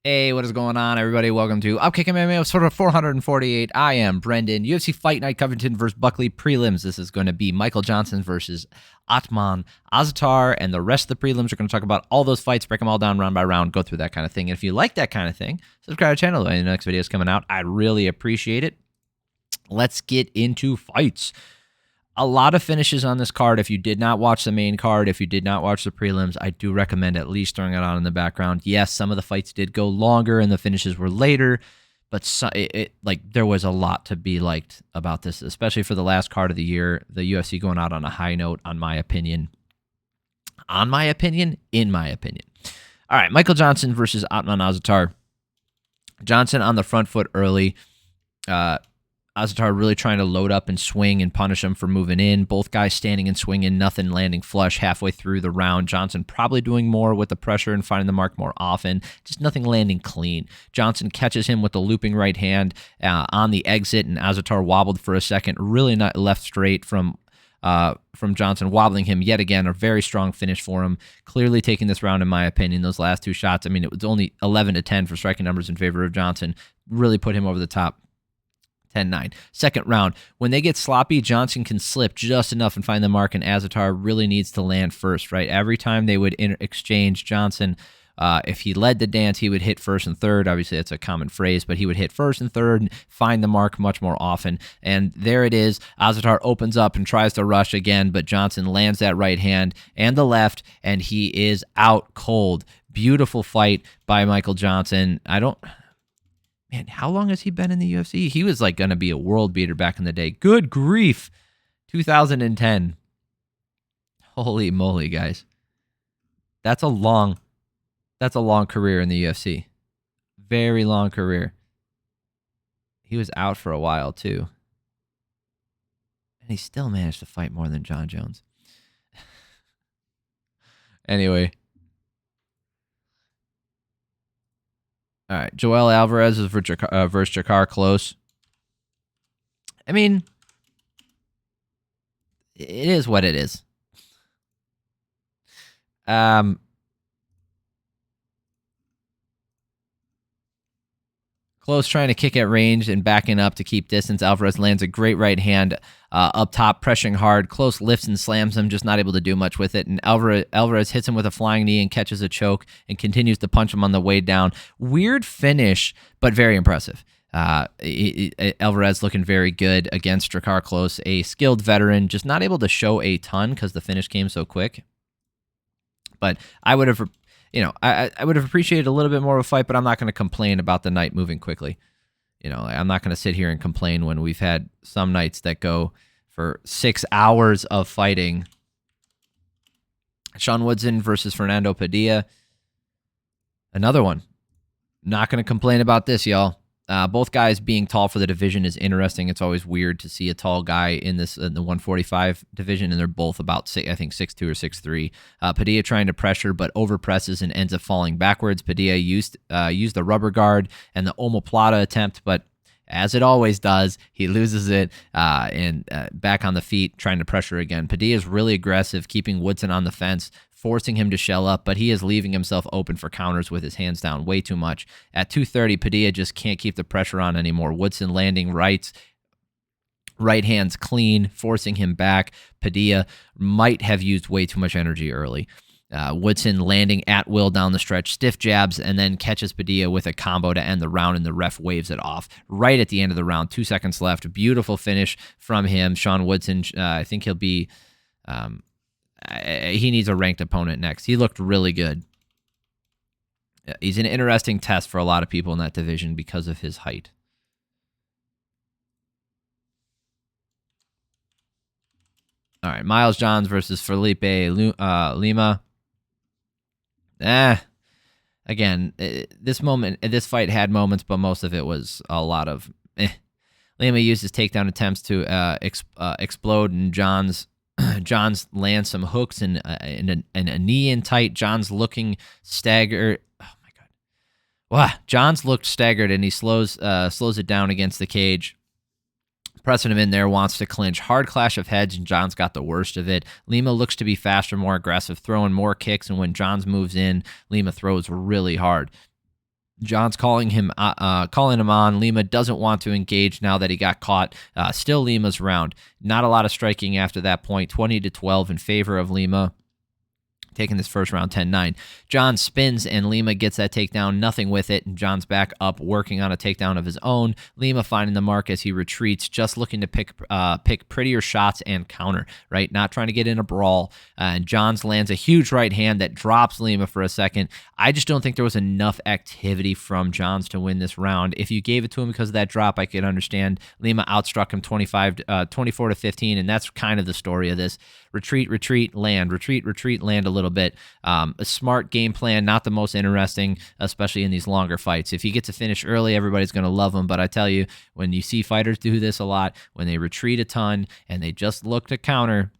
Hey, what is going on, everybody? Welcome to Outkick MMA episode 448. I am Brendan. UFC Fight Night Covington versus Buckley prelims. This is going to be Michael Johnson versus Ottman, Azaitar, and the rest of the prelims. We're going to talk about all those fights, break them all down round by round, go through that kind of thing. And if you like that kind of thing, subscribe to the channel. The next video is coming out. I'd really appreciate it. Let's get into fights. A lot of finishes on this card. If you did not watch the main card, if you did not watch the prelims, I do recommend at least throwing it on in the background. Yes, some of the fights did go longer and the finishes were later, but there was a lot to be liked about this, especially for the last card of the year. The UFC going out on a high note, in my opinion. All right, Michael Johnson versus Ottman Azaitar. Johnson on the front foot early. Azaitar really trying to load up and swing and punish him for moving in. Both guys standing and swinging, nothing landing flush halfway through the round. Johnson probably doing more with the pressure and finding the mark more often, just nothing landing clean. Johnson catches him with the looping right hand on the exit, and Azaitar wobbled for a second, really not left straight from Johnson, wobbling him yet again. A very strong finish for him. Clearly taking this round, in my opinion. Those last two shots, I mean, it was only 11-10 for striking numbers in favor of Johnson. Really put him over the top. 10-9. Second round, when they get sloppy, Johnson can slip just enough and find the mark, and Azaitar really needs to land first, right? Every time they would exchange, Johnson, if he led the dance, he would hit first and third. Obviously, that's a common phrase, but he would hit first and third and find the mark much more often. And there it is. Azaitar opens up and tries to rush again, but Johnson lands that right hand and the left, and he is out cold. Beautiful fight by Michael Johnson. Man, how long has he been in the UFC? He was like going to be a world beater back in the day. Good grief. 2010. Holy moly, guys. That's a long career in the UFC. Very long career. He was out for a while, too. And he still managed to fight more than Jon Jones. Anyway. All right, Joel Alvarez is versus Drakkar Klose. I mean, it is what it is. Klose trying to kick at range and backing up to keep distance. Alvarez lands a great right hand up top, pressuring hard. Klose lifts and slams him, just not able to do much with it. And Alvarez hits him with a flying knee and catches a choke and continues to punch him on the way down. Weird finish, but very impressive. Alvarez looking very good against Drakkar Klose, a skilled veteran, just not able to show a ton because the finish came so quick. But I would have... I would have appreciated a little bit more of a fight, but I'm not going to complain about the night moving quickly. I'm not going to sit here and complain when we've had some nights that go for 6 hours of fighting. Sean Woodson versus Fernando Padilla. Another one. Not going to complain about this, y'all. Both guys being tall for the division is interesting. It's always weird to see a tall guy in the 145 division, and they're both about, 6'2" or 6'3". Padilla trying to pressure, but overpresses and ends up falling backwards. Padilla used the rubber guard and the omoplata attempt, but as it always does, he loses it and back on the feet, trying to pressure again. Padilla is really aggressive, keeping Woodson on the fence, forcing him to shell up, but he is leaving himself open for counters with his hands down way too much. At 230, Padilla just can't keep the pressure on anymore. Woodson landing right hands clean, forcing him back. Padilla might have used way too much energy early. Woodson landing at will down the stretch, stiff jabs, and then catches Padilla with a combo to end the round, and the ref waves it off right at the end of the round. 2 seconds left. Beautiful finish from him. Sean Woodson, I think he'll be... he needs a ranked opponent next. He looked really good. He's an interesting test for a lot of people in that division because of his height. All right, Miles Johns versus Felipe Lima. Again, this fight had moments, but most of it was a lot of Lima used his takedown attempts to explode, and Johns lands some hooks and a knee in tight. Johns looking staggered. Oh my god! Wow, Johns looked staggered, and he slows it down against the cage. Pressing him in there, wants to clinch. Hard clash of heads, and Johns got the worst of it. Lima looks to be faster, more aggressive, throwing more kicks, and when Johns moves in, Lima throws really hard. John's calling him on. Lima doesn't want to engage now that he got caught. Still Lima's round. Not a lot of striking after that point. 20-12 in favor of Lima. Taking this first round 10-9. John spins and Lima gets that takedown, nothing with it, and John's back up working on a takedown of his own. Lima finding the mark as he retreats, just looking to pick prettier shots and counter, right? Not trying to get in a brawl. And Johns lands a huge right hand that drops Lima for a second. I just don't think there was enough activity from Johns to win this round. If you gave it to him because of that drop, I could understand. Lima outstruck him 24-15, and that's kind of the story of this. Retreat, land. Retreat, land a little bit. A smart game plan, not the most interesting, especially in these longer fights. If he gets a finish early, everybody's going to love him. But I tell you, when you see fighters do this a lot, when they retreat a ton and they just look to counter,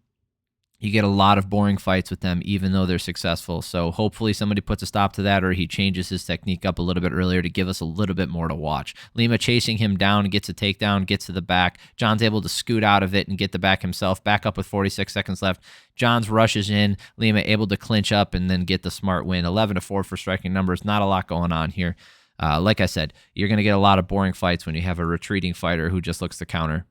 you get a lot of boring fights with them, even though they're successful. So hopefully somebody puts a stop to that, or he changes his technique up a little bit earlier to give us a little bit more to watch. Lima chasing him down, gets a takedown, gets to the back. John's able to scoot out of it and get the back himself. Back up with 46 seconds left. Johns rushes in. Lima able to clinch up and then get the smart win. 11-4 for striking numbers. Not a lot going on here. Like I said, you're going to get a lot of boring fights when you have a retreating fighter who just looks to counter.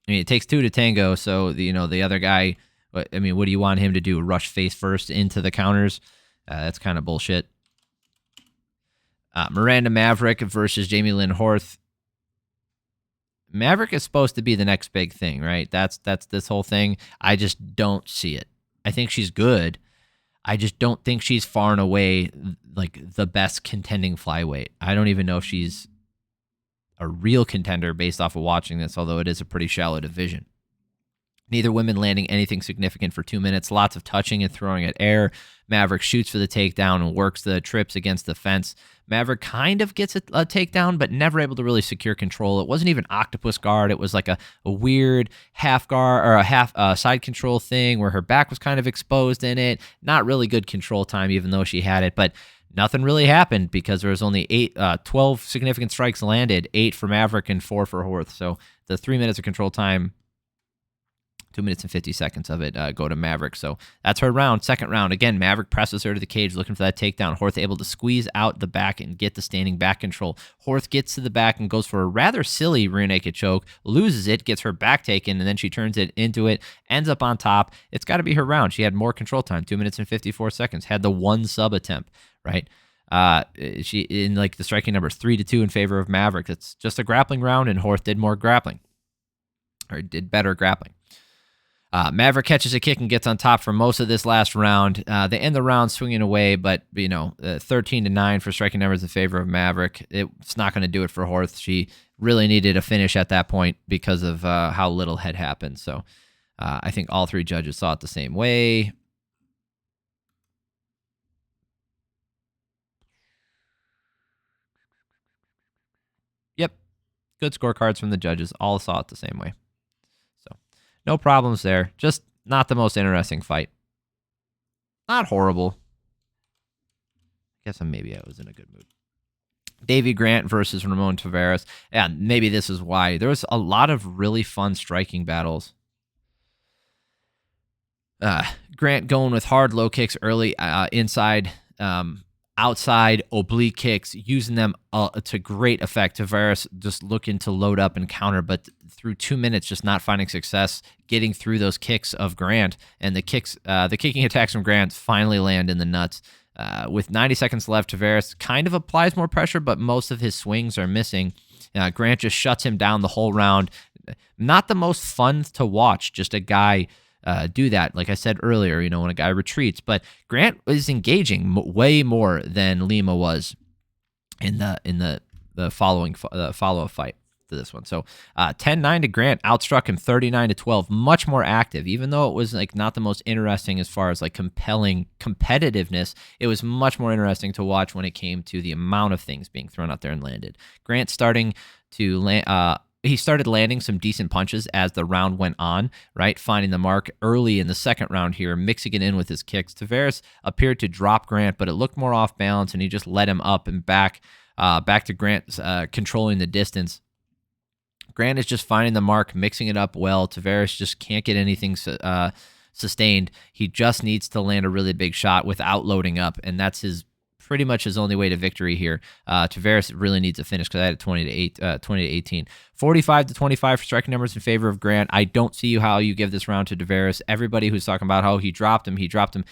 I mean, it takes two to tango, so the other guy, I mean, what do you want him to do? Rush face first into the counters? That's kind of bullshit. Miranda Maverick versus Jamey-Lyn Horth. Maverick is supposed to be the next big thing, right? That's this whole thing. I just don't see it. I think she's good. I just don't think she's far and away like the best contending flyweight. I don't even know if she's a real contender based off of watching this, although it is a pretty shallow division. Neither women landing anything significant for 2 minutes. Lots of touching and throwing at air. Maverick shoots for the takedown and works the trips against the fence. Maverick kind of gets a takedown, but never able to really secure control. It wasn't even octopus guard. It was like a weird half guard or a half side control thing where her back was kind of exposed in it. Not really good control time, even though she had it, but nothing really happened because there was only 12 significant strikes landed, 8 for Maverick and 4 for Horth. So the 3 minutes of control time, 2 minutes and 50 seconds of it go to Maverick. So that's her round. Second round. Again, Maverick presses her to the cage looking for that takedown. Horth able to squeeze out the back and get the standing back control. Horth gets to the back and goes for a rather silly rear naked choke, loses it, gets her back taken, and then she turns it into it, ends up on top. It's got to be her round. She had more control time, 2 minutes and 54 seconds, had the one sub attempt, right? She in like the striking numbers 3-2 in favor of Maverick. It's just a grappling round, and Horth did more grappling, or did better grappling. Maverick catches a kick and gets on top for most of this last round. They end the round swinging away, but 13-9 for striking numbers in favor of Maverick. It's not going to do it for Horth. She really needed a finish at that point because of how little had happened. So I think all three judges saw it the same way. Yep, good scorecards from the judges. All saw it the same way. No problems there. Just not the most interesting fight. Not horrible. I guess maybe I was in a good mood. Davey Grant versus Ramon Taveras. Yeah, maybe this is why. There was a lot of really fun striking battles. Grant going with hard low kicks early, inside, outside, oblique kicks, using them to great effect. Taveras just looking to load up and counter, but through 2 minutes, just not finding success getting through those kicks of Grant. And the kicking attacks from Grant finally land in the nuts. With 90 seconds left, Taveras kind of applies more pressure, but most of his swings are missing. Grant just shuts him down the whole round. Not the most fun to watch, just a guy do that. Like I said earlier, when a guy retreats, but Grant is engaging way more than Lima was in the follow-up fight to this one. So 10-9 to Grant, outstruck him 39-12, much more active. Even though it was like not the most interesting as far as like compelling competitiveness, it was much more interesting to watch when it came to the amount of things being thrown out there and landed. Grant starting to land. He started landing some decent punches as the round went on, right? Finding the mark early in the second round here, mixing it in with his kicks. Taveras appeared to drop Grant, but it looked more off balance, and he just let him up and back to Grant, controlling the distance. Grant is just finding the mark, mixing it up well. Taveras just can't get anything sustained. He just needs to land a really big shot without loading up, and that's his pretty much his only way to victory here. Taveras really needs a finish because I had 20 to 18. 45 to 25 for striking numbers in favor of Grant. I don't see how you give this round to Taveras. Everybody who's talking about how he dropped him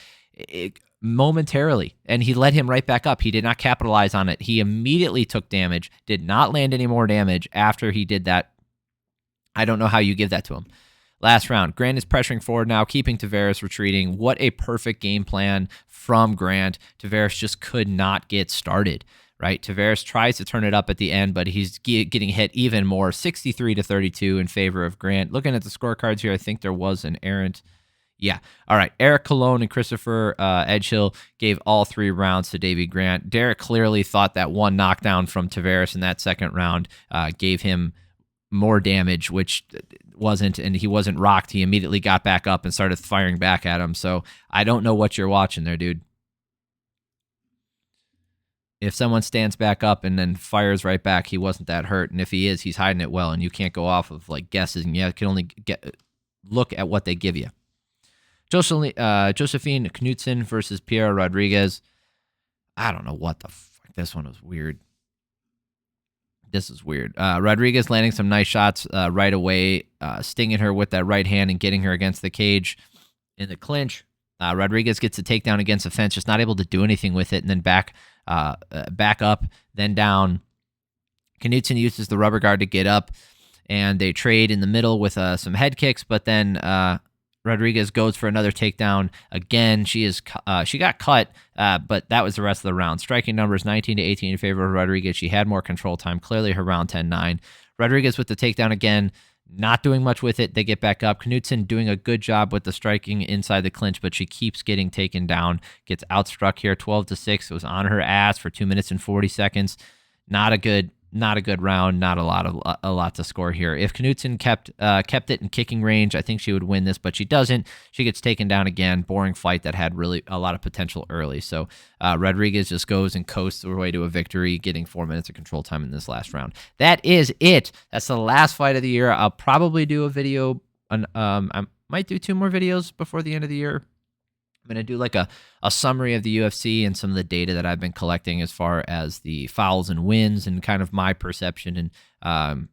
momentarily, and he led him right back up. He did not capitalize on it. He immediately took damage, did not land any more damage after he did that. I don't know how you give that to him. Last round, Grant is pressuring forward now, keeping Taveras retreating. What a perfect game plan from Grant. Taveras just could not get started, right? Taveras tries to turn it up at the end, but he's getting hit even more. 63 to 32 in favor of Grant. Looking at the scorecards here, I think there was an errant. Yeah. All right. Eric Colon and Christopher Edgehill gave all 3 rounds to Davey Grant. Derek clearly thought that one knockdown from Taveras in that second round gave him more damage, which wasn't, and he wasn't rocked. He immediately got back up and started firing back at him. So I don't know what you're watching there, dude. If someone stands back up and then fires right back, he wasn't that hurt. And if he is, he's hiding it well, and you can't go off of like guesses. And you can only look at what they give you. Josefine Knutsson versus Piera Rodriguez. I don't know what the fuck. This one was weird. This is weird. Rodriguez landing some nice shots right away, stinging her with that right hand and getting her against the cage in the clinch. Rodriguez gets a takedown against the fence, just not able to do anything with it, and then back up, then down. Knutsson uses the rubber guard to get up, and they trade in the middle with some head kicks, but then Rodriguez goes for another takedown again. She got cut, but that was the rest of the round. Striking numbers 19 to 18 in favor of Rodriguez. She had more control time. Clearly her round 10-9. Rodriguez with the takedown again, not doing much with it. They get back up. Knutsson doing a good job with the striking inside the clinch, but she keeps getting taken down. Gets outstruck here 12 to 6. It was on her ass for 2 minutes and 40 seconds. Not a good round. Not a lot to score here. If Knutsson kept it in kicking range, I think she would win this, but she doesn't. She gets taken down again. Boring fight that had really a lot of potential early. So Rodriguez just goes and coasts her way to a victory, getting 4 minutes of control time in this last round. That is it. That's the last fight of the year. I'll probably do a video. I might do 2 more videos before the end of the year. I'm going to do like a summary of the UFC and some of the data that I've been collecting as far as the fouls and wins and kind of my perception and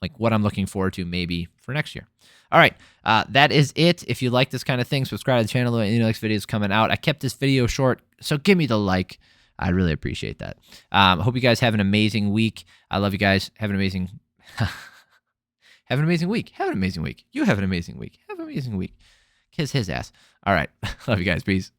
like what I'm looking forward to maybe for next year. All right, that is it. If you like this kind of thing, subscribe to the channel. The next video is coming out. I kept this video short, so give me the like. I really appreciate that. Hope you guys have an amazing week. I love you guys. Have an amazing have an amazing week. Have an amazing week. You have an amazing week. Have an amazing week. Kiss his ass. All right. Love you guys. Peace.